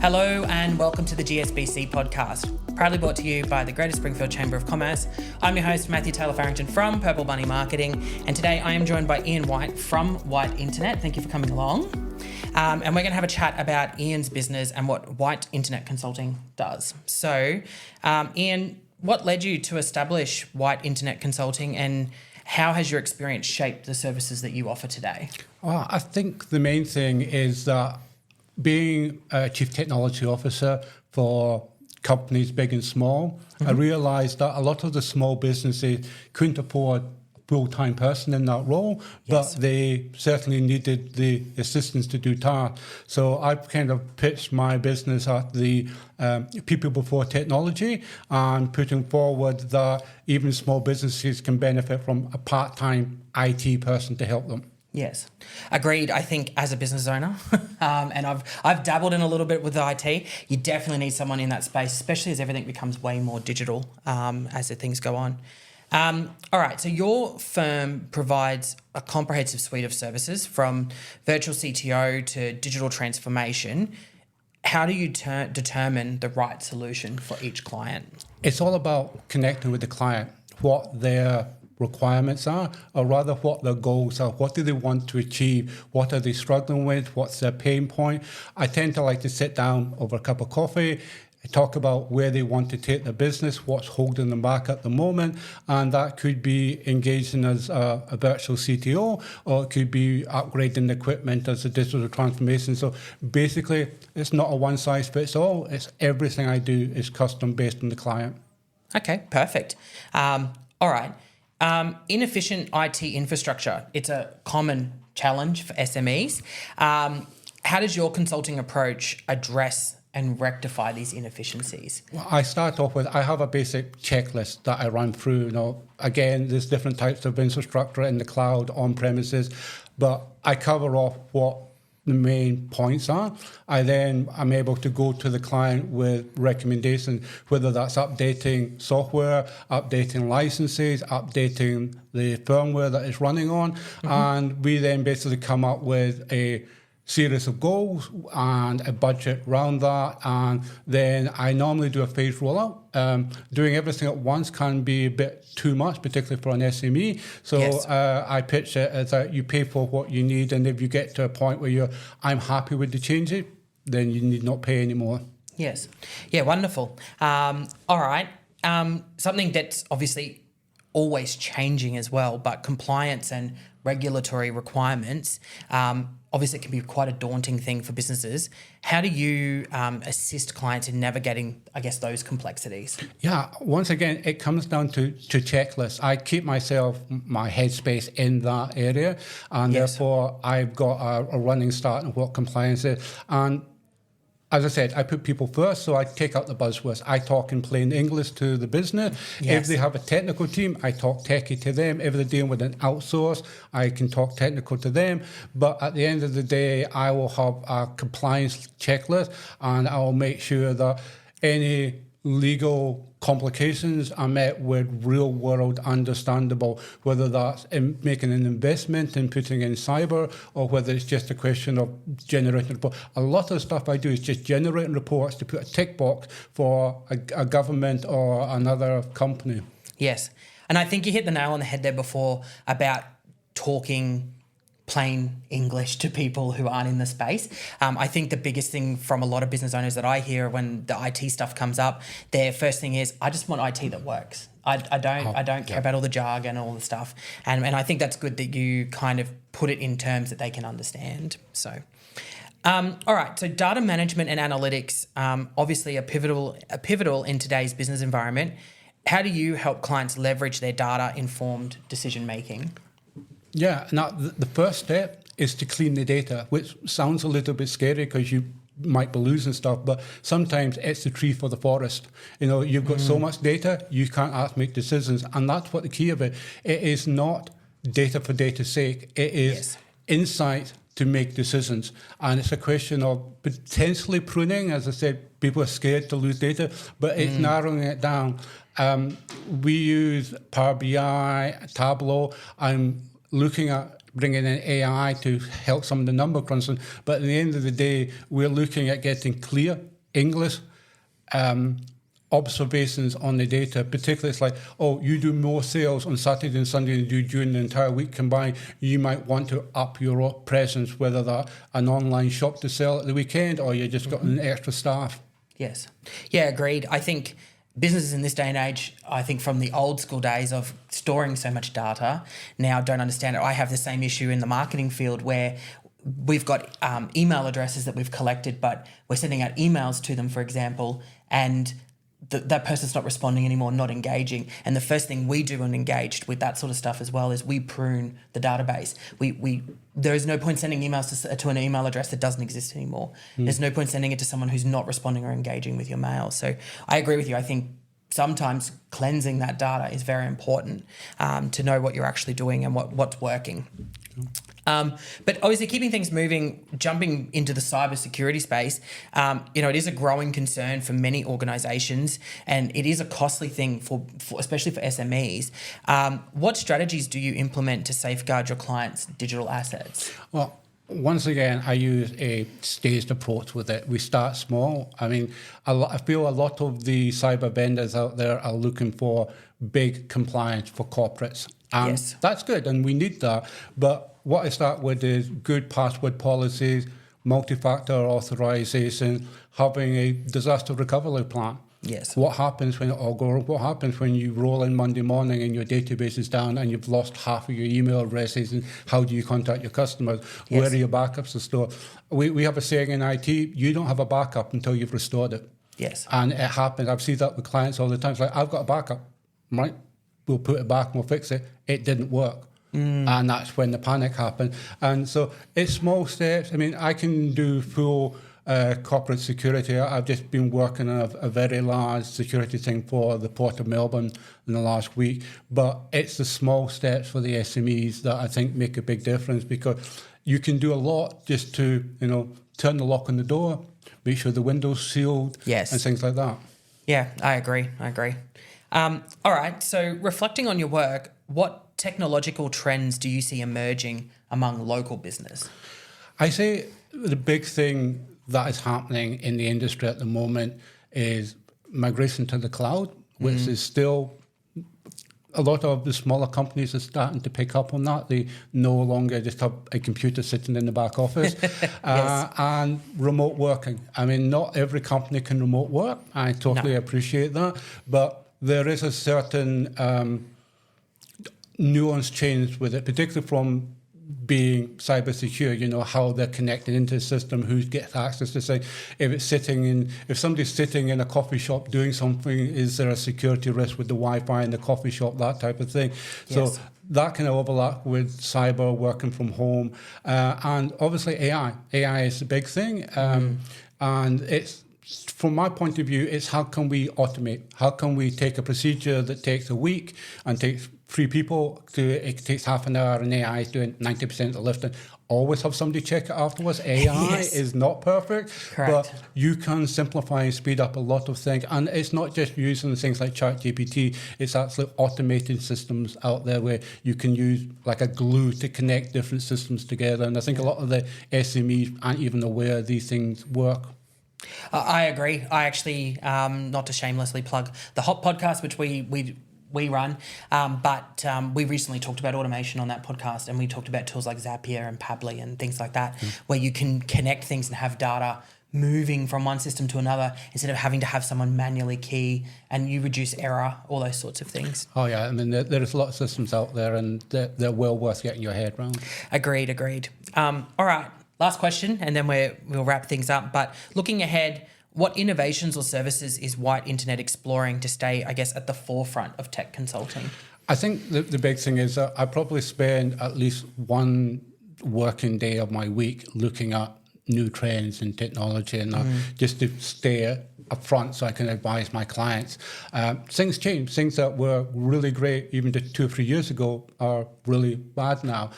Hello and welcome to the GSBC podcast, proudly brought to you by the Greater Springfield Chamber of Commerce. I'm your host, Matthew Taylor-Farrington from Purple Bunny Marketing, and today I am joined by Iain White from White Internet. Thank you for coming along. And we're going to have a chat about Iain's business and what White Internet Consulting does. So, Iain, what led you to establish White Internet Consulting, and how has your experience shaped the services that you offer today? Well, I think the main thing is that being a chief technology officer for companies big and small, I realised that a lot of the small businesses couldn't afford a full-time person in that role, but they certainly needed the assistance to do tasks. So I've kind of pitched my business at the people before technology and putting forward that even small businesses can benefit from a part-time IT person to help them. Yes, agreed. I think as a business owner, and I've dabbled in a little bit with IT, you definitely need someone in that space, especially as everything becomes way more digital as the things go on. All right, so your firm provides a comprehensive suite of services from virtual CTO to digital transformation. How do you determine the right solution for each client? It's all about connecting with the client, what their requirements are, or rather what their goals are. What do they want to achieve? What are they struggling with? What's their pain point? I tend to like to sit down over a cup of coffee, talk about where they want to take their business, what's holding them back at the moment, and that could be engaging as a virtual CTO, or it could be upgrading the equipment as a digital transformation. So basically, it's not a one-size-fits-all. It's everything I do is custom based on the client. Okay, perfect. All right. Inefficient IT infrastructure, it's a common challenge for SMEs. How does your consulting approach address and rectify these inefficiencies? Well, I start off with, I have a basic checklist that I run through. Again, there's different types of infrastructure in the cloud, on premises, but I cover off what the main points are. I'm able to go to the client with recommendations, whether that's updating software, updating licenses, updating the firmware that it's running on. And we then basically come up with a series of goals and a budget around that, and then I normally do a phased rollout. Doing everything at once can be a bit too much, particularly for an SME. So I pitch it as you pay for what you need, and if you get to a point where I'm happy with the changes, then you need not pay anymore. Yes. Yeah, wonderful. All right. Something that's obviously always changing as well, but compliance and regulatory requirements, obviously it can be quite a daunting thing for businesses. How do you assist clients in navigating, I guess, those complexities? Yeah, once again, it comes down to checklists. I keep my headspace in that area, and therefore I've got a running start on what compliance is. And as I said, I put people first, so I take out the buzzwords. I talk in plain English to the business. If they have a technical team, I talk techie to them. If they're dealing with an outsource, I can talk technical to them. But at the end of the day, I will have a compliance checklist, and I will make sure that any legal complications are met with real-world understandable, whether that's in making an investment in putting in cyber, or whether it's just a question of generating reports. A lot of the stuff I do is just generating reports to put a tick box for a government or another company. Yes, and I think you hit the nail on the head there before about talking plain English to people who aren't in the space. I think the biggest thing from a lot of business owners that I hear when the IT stuff comes up, their first thing is, I just want IT that works. I don't care about all the jargon and all the stuff. And I think that's good that you kind of put it in terms that they can understand. So, all right. So data management and analytics, obviously are pivotal in today's business environment. How do you help clients leverage their data-informed decision-making? Yeah, now the first step is to clean the data, which sounds a little bit scary because you might be losing stuff, but sometimes it's the tree for the forest. You've got so much data, you can't actually make decisions, and that's what the key of it. It is not data for data's sake. It is insight to make decisions, and it's a question of potentially pruning. As I said, people are scared to lose data, but it's narrowing it down. We use Power BI, Tableau. I'm looking at bringing in AI to help some of the number crunching. But at the end of the day, we're looking at getting clear English observations on the data, particularly it's like, oh, you do more sales on Saturday and Sunday than you do during the entire week combined. You might want to up your presence, whether that an online shop to sell at the weekend or you just got an extra staff. Yes. Yeah, agreed. I think businesses in this day and age, I think from the old school days of storing so much data, now don't understand it. I have the same issue in the marketing field where we've got email addresses that we've collected, but we're sending out emails to them, for example, and that person's not responding anymore, not engaging. And the first thing we do when engaged with that sort of stuff as well is we prune the database. There is no point sending emails to an email address that doesn't exist anymore. There's no point sending it to someone who's not responding or engaging with your mail. So I agree with you. I think sometimes cleansing that data is very important to know what you're actually doing and what's working. But obviously keeping things moving, jumping into the cybersecurity space, it is a growing concern for many organisations and it is a costly thing for especially for SMEs. What strategies do you implement to safeguard your clients' digital assets? Well, once again, I use a staged approach with it. We start small. I mean, I feel a lot of the cyber vendors out there are looking for big compliance for corporates. And yes. That's good, and we need that. But what I start with is good password policies, multi-factor authorization, having a disaster recovery plan. Yes. What happens when it all goes? What happens when you roll in Monday morning and your database is down and you've lost half of your email addresses? And how do you contact your customers? Yes. Where are your backups stored? We have a saying in IT: you don't have a backup until you've restored it. Yes. And it happens. I've seen that with clients all the time. It's like, I've got a backup, right? We'll put it back and we'll fix it. It didn't work. And that's when the panic happened. And so it's small steps. I mean, I can do full corporate security. I've just been working on a very large security thing for the Port of Melbourne in the last week. But it's the small steps for the SMEs that I think make a big difference, because you can do a lot just to, turn the lock on the door, make sure the window's sealed, yes, and things like that. Yeah, I agree. All right, so reflecting on your work, what technological trends do you see emerging among local business? I say the big thing that is happening in the industry at the moment is migration to the cloud, which is still a lot of the smaller companies are starting to pick up on that. They no longer just have a computer sitting in the back office. Yes. And remote working. I mean, not every company can remote work. I totally appreciate that. But there is a certain nuance change with it, particularly from being cyber secure, how they're connected into the system, who gets access to say, if somebody's sitting in a coffee shop doing something, is there a security risk with the Wi-Fi in the coffee shop, that type of thing. Yes. So that kind of overlap with cyber, working from home, and obviously AI. AI is a big thing, and it's, from my point of view, it's how can we automate? How can we take a procedure that takes a week and takes 3 people it takes half an hour, and AI is doing 90% of the lifting. Always have somebody check it afterwards. AI is not perfect, but you can simplify and speed up a lot of things. And it's not just using things like ChatGPT, it's actually automated systems out there where you can use like a glue to connect different systems together. And I think a lot of the SMEs aren't even aware these things work. I agree. I actually, not to shamelessly plug the Hot podcast, which we run, but we recently talked about automation on that podcast, and we talked about tools like Zapier and Pabbly and things like that, where you can connect things and have data moving from one system to another instead of having to have someone manually key, and you reduce error, all those sorts of things. Oh yeah, I mean there's a lot of systems out there, and they're well worth getting your head around. Agreed. All right, last question, and then we'll wrap things up. But looking ahead, what innovations or services is White Internet exploring to stay, I guess, at the forefront of tech consulting? I think the big thing is that I probably spend at least one working day of my week looking at new trends in technology, and just to stay up front so I can advise my clients. Things change. Things that were really great even just 2 or 3 years ago are really bad now.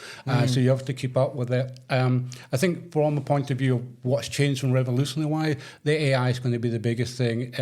So you have to keep up with it. I think from a point of view of what's changed from revolutionary-wise, the AI is going to be the biggest thing.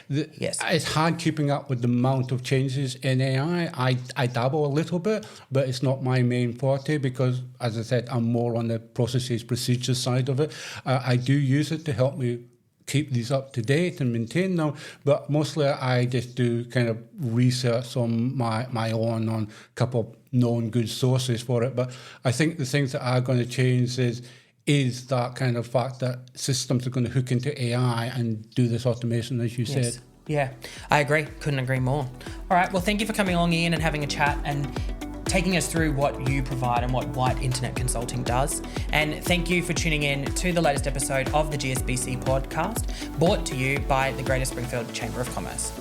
Yes. It's hard keeping up with the amount of changes in AI. I dabble a little bit, but it's not my main forte because, as I said, I'm more on the processes, procedures side of it. I do use it to help me keep these up to date and maintain them, but mostly I just do kind of research on my own on a couple of known good sources for it. But I think the things that are going to change is that kind of fact that systems are going to hook into AI and do this automation, as you said. Yeah, I agree. Couldn't agree more. All right, well, thank you for coming along, Iain, and having a chat and taking us through what you provide and what White Internet Consulting does. And thank you for tuning in to the latest episode of the GSBC podcast, brought to you by the Greater Springfield Chamber of Commerce.